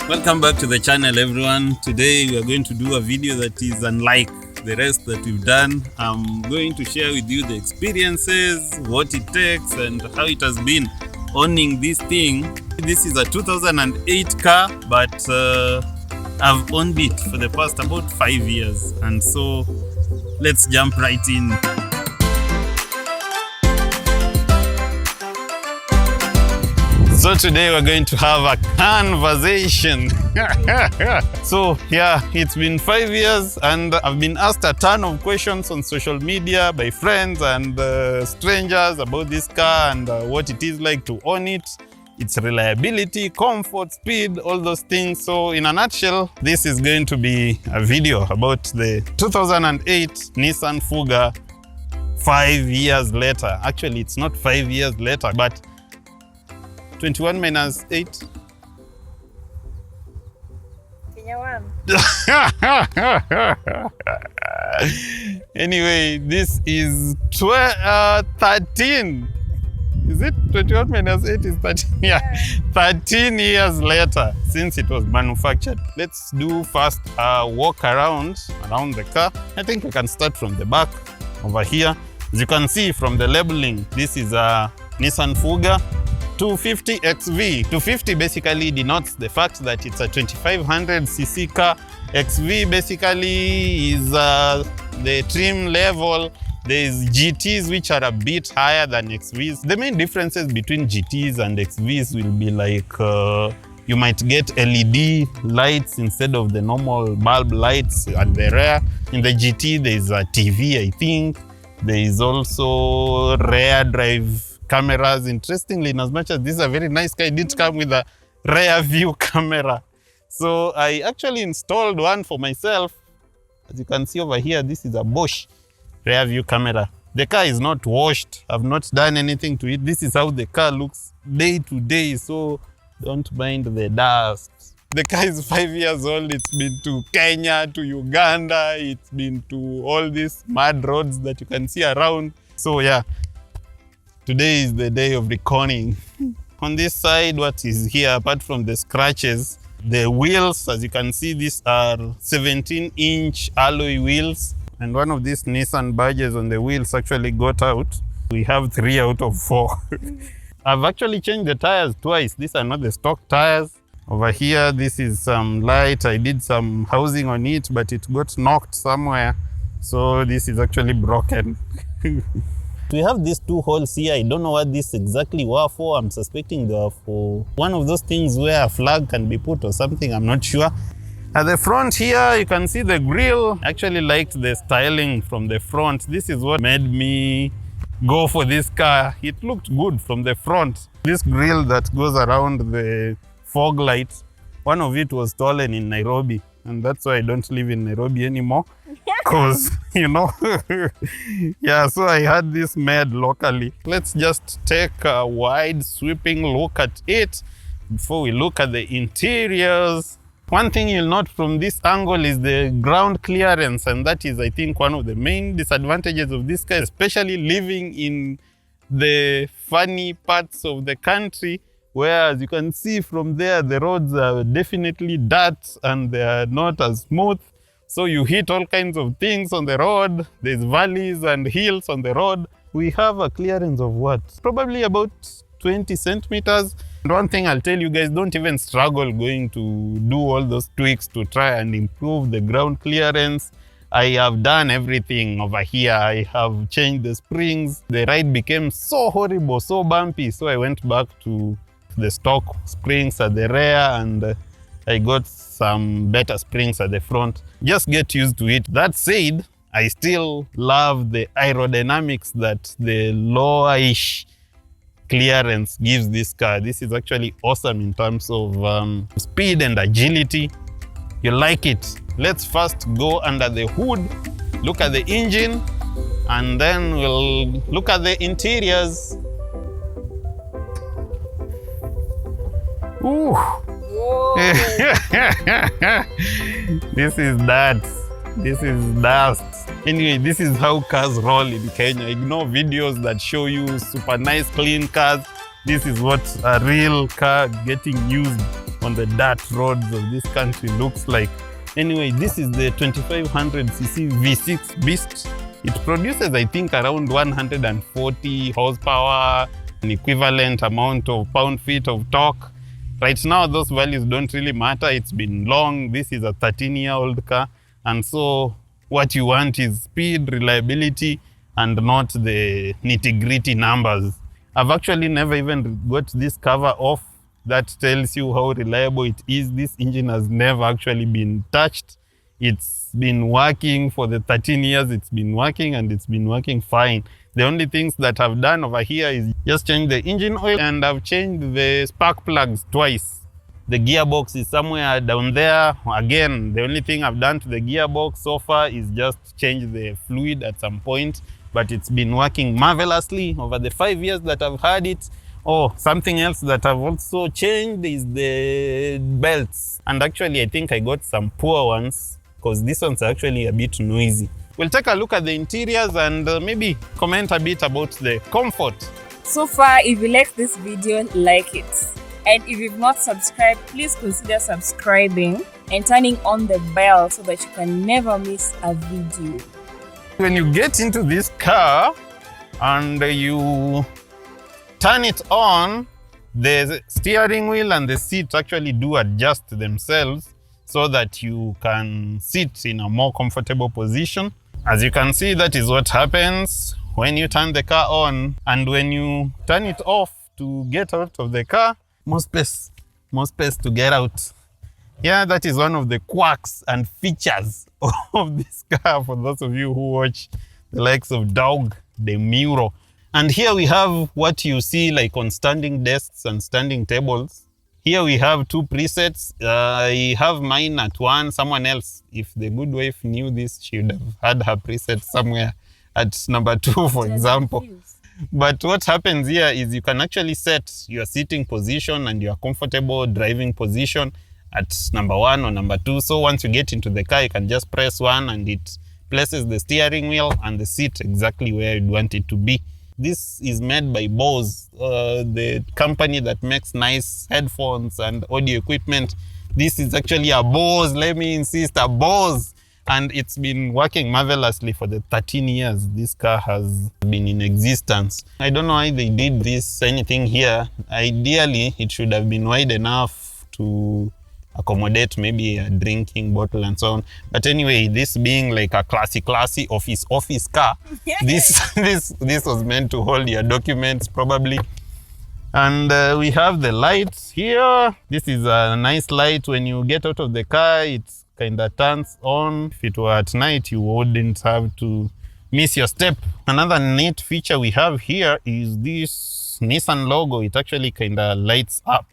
Welcome back to the channel, everyone. Today we are going to do a video that is unlike the rest that we've done. I'm going to share with you the experiences, what it takes, and how it has been owning this thing. This is a 2008 car, but I've owned it for the past about 5 years, and so let's jump right in. So today we're going to have a conversation. So yeah, it's been 5 years and I've been asked a ton of questions on social media by friends and strangers about this car and what it is like to own it, its reliability, comfort, speed, all those things. So in a nutshell, this is going to be a video about the 2008 Nissan Fuga 5 years later. Actually, it's not 5 years later, but 21 minus 8. Kenyan. Anyway, this is 13. Is it 21 minus 8 is 13? Yeah, 13 years later since it was manufactured. Let's do first a walk around the car. I think we can start from the back over here. As you can see from the labeling, this is a Nissan Fuga 250 XV. 250 basically denotes the fact that it's a 2500cc car. XV basically is the trim level. There's GTs which are a bit higher than XVs. The main differences between GTs and XVs will be like you might get LED lights instead of the normal bulb lights at the rear. In the GT there's a TV, I think. There is also rear drive cameras. Interestingly, in as much as this is a very nice car, it did come with a rear view camera. So I actually installed one for myself. As you can see over here, this is a Bosch rear view camera. The car is not washed. I've not done anything to it. This is how the car looks day to day, so don't mind the dust. The car is 5 years old. It's been to Kenya, to Uganda. It's been to all these mud roads that you can see around. So yeah, today is the day of reckoning. On this side, what is here, apart from the scratches, the wheels, as you can see, these are 17-inch alloy wheels. And one of these Nissan badges on the wheels actually got out. We have 3 out of 4. I've actually changed the tires twice. These are not the stock tires. Over here, this is some light. I did some housing on it, but it got knocked somewhere. So this is actually broken. We have these 2 holes here. I don't know what this exactly were for. I'm suspecting they are for one of those things where a flag can be put or something. I'm not sure. At the front here, you can see the grille. I actually liked the styling from the front. This is what made me go for this car. It looked good from the front. This grille that goes around the fog lights, one of it was stolen in Nairobi. And that's why I don't live in Nairobi anymore. Because, you know, yeah, so I had this made locally. Let's just take a wide sweeping look at it before we look at the interiors. One thing you'll note from this angle is the ground clearance, and that is, I think, one of the main disadvantages of this car, especially living in the funny parts of the country, where, as you can see from there, the roads are definitely dirt and they are not as smooth. So you hit all kinds of things on the road. There's valleys and hills on the road. We have a clearance of what? Probably about 20 centimeters. And one thing I'll tell you guys, don't even struggle going to do all those tweaks to try and improve the ground clearance. I have done everything over here. I have changed the springs. The ride became so horrible, so bumpy. So I went back to the stock springs at the rear and I got some better springs at the front. Just get used to it. That said, I still love the aerodynamics that the lowish clearance gives this car. This is actually awesome in terms of speed and agility. You like it. Let's first go under the hood, look at the engine, and then we'll look at the interiors. Ooh. This is dirt. This is dust. Anyway, this is how cars roll in Kenya. Ignore videos that show you super nice, clean cars. This is what a real car getting used on the dirt roads of this country looks like. Anyway, this is the 2500cc V6 Beast. It produces, I think, around 140 horsepower, an equivalent amount of pound-feet of torque. Right now, those values don't really matter. It's been long. This is a 13-year-old car. And so what you want is speed, reliability, and not the nitty-gritty numbers. I've actually never even got this cover off. That tells you how reliable it is. This engine has never actually been touched. It's been working for the 13 years it's been working, and it's been working fine. The only things that I've done over here is just change the engine oil, and I've changed the spark plugs twice. The gearbox is somewhere down there. Again, the only thing I've done to the gearbox so far is just change the fluid at some point, but it's been working marvelously over the 5 years that I've had it. Oh, something else that I've also changed is the belts. And actually, I think I got some poor ones because these ones are actually a bit noisy. We'll take a look at the interiors and maybe comment a bit about the comfort. So far, if you like this video, like it. And if you've not subscribed, please consider subscribing and turning on the bell so that you can never miss a video. When you get into this car and you turn it on, the steering wheel and the seat actually do adjust themselves so that you can sit in a more comfortable position. As you can see, that is what happens when you turn the car on, and when you turn it off to get out of the car, more space to get out. Yeah, that is one of the quirks and features of this car for those of you who watch the likes of Dog, the Muro. And here we have what you see like on standing desks and standing tables. Here we have 2 presets. I have mine at 1. Someone else, if the good wife knew this, she would have had her preset somewhere at number 2, for example. But what happens here is you can actually set your sitting position and your comfortable driving position at number 1 or number 2. So once you get into the car, you can just press 1 and it places the steering wheel and the seat exactly where you want it to be. This is made by Bose, the company that makes nice headphones and audio equipment. This is actually a Bose, let me insist, a Bose. And it's been working marvelously for the 13 years this car has been in existence. I don't know why they did this, anything here. Ideally, it should have been wide enough to accommodate maybe a drinking bottle and so on. But anyway, this being like a classy office car, this was meant to hold your documents probably. And we have the lights here. This is a nice light. When you get out of the car, it kind of turns on. If it were at night, you wouldn't have to miss your step. Another neat feature we have here is this Nissan logo. It actually kind of lights up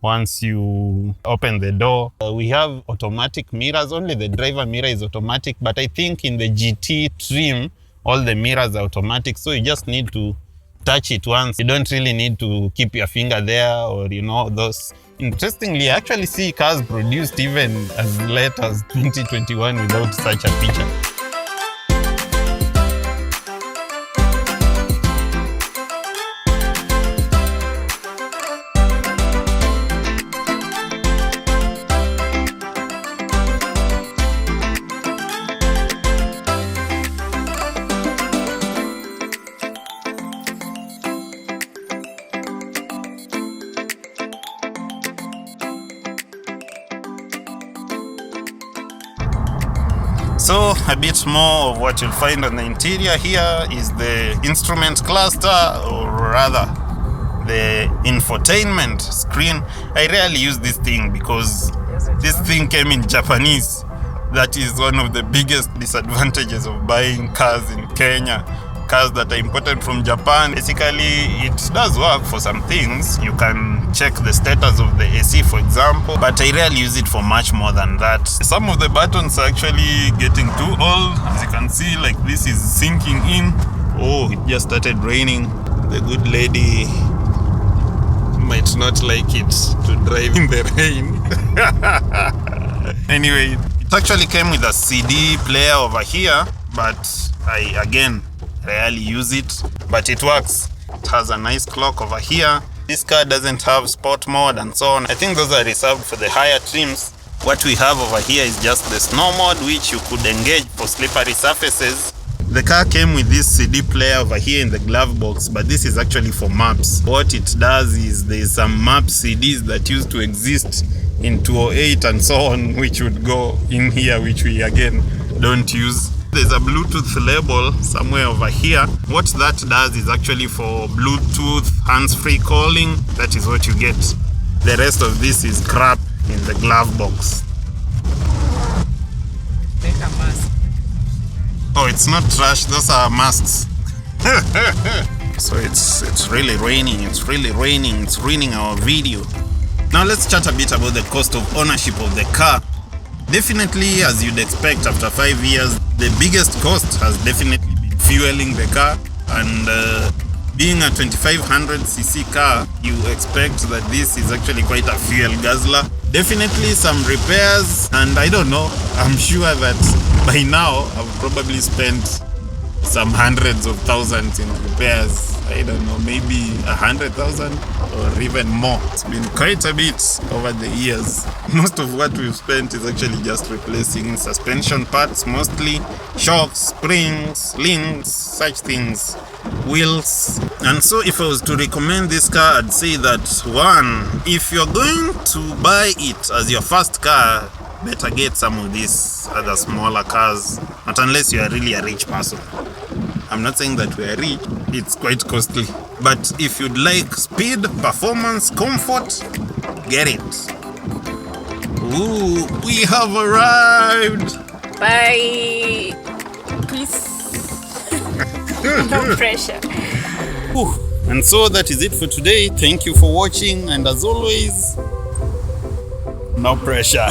once you open the door. We have automatic mirrors. Only the driver mirror is automatic, but I think in the GT trim, all the mirrors are automatic. So you just need to touch it once. You don't really need to keep your finger there or, those. Interestingly, I actually see cars produced even as late as 2021 without such a feature. So a bit more of what you'll find on the interior here is the instrument cluster, or rather the infotainment screen. I rarely use this thing because this thing came in Japanese. That is one of the biggest disadvantages of buying cars in Kenya. Cars that are imported from Japan. Basically, it does work for some things. You can check the status of the AC, for example, but I rarely use it for much more than that. Some of the buttons are actually getting too old. As you can see, like this is sinking in. Oh, it just started raining. The good lady might not like it to drive in the rain. Anyway, it actually came with a CD player over here, but I rarely use it, but it works. It has a nice clock over here, This car doesn't have sport mode and so on. I think those are reserved for the higher trims. What we have over here is just the snow mode, which you could engage for slippery surfaces. The car came with this CD player over here in the glove box, but this is actually for maps. What it does is there's some map CDs that used to exist in 208 and so on, which would go in here, which we again don't use. There's a Bluetooth label somewhere over here. What that does is actually for Bluetooth hands-free calling. That is what you get. The rest of this is crap in the glove box. Make a mask. Oh, it's not trash, those are masks. So it's really raining, it's ruining our video. Now let's chat a bit about the cost of ownership of the car. Definitely, as you'd expect after 5 years, the biggest cost has definitely been fueling the car. And being a 2500cc car, you expect that this is actually quite a fuel guzzler. Definitely some repairs, and I don't know, I'm sure that by now I've probably spent some hundreds of thousands in repairs. I don't know, maybe 100,000 or even more. It's been quite a bit over the years. Most of what we've spent is actually just replacing suspension parts, mostly shocks, springs, links, such things, wheels. And so if I was to recommend this car, I'd say that, one, if you're going to buy it as your first car, better get some of these other smaller cars, not unless you are really a rich person. I'm not saying that we are rich, it's quite costly. But if you'd like speed, performance, comfort, get it. Ooh, we have arrived! Bye! Peace. No pressure. Whew. And so that is it for today. Thank you for watching, and as always, no pressure.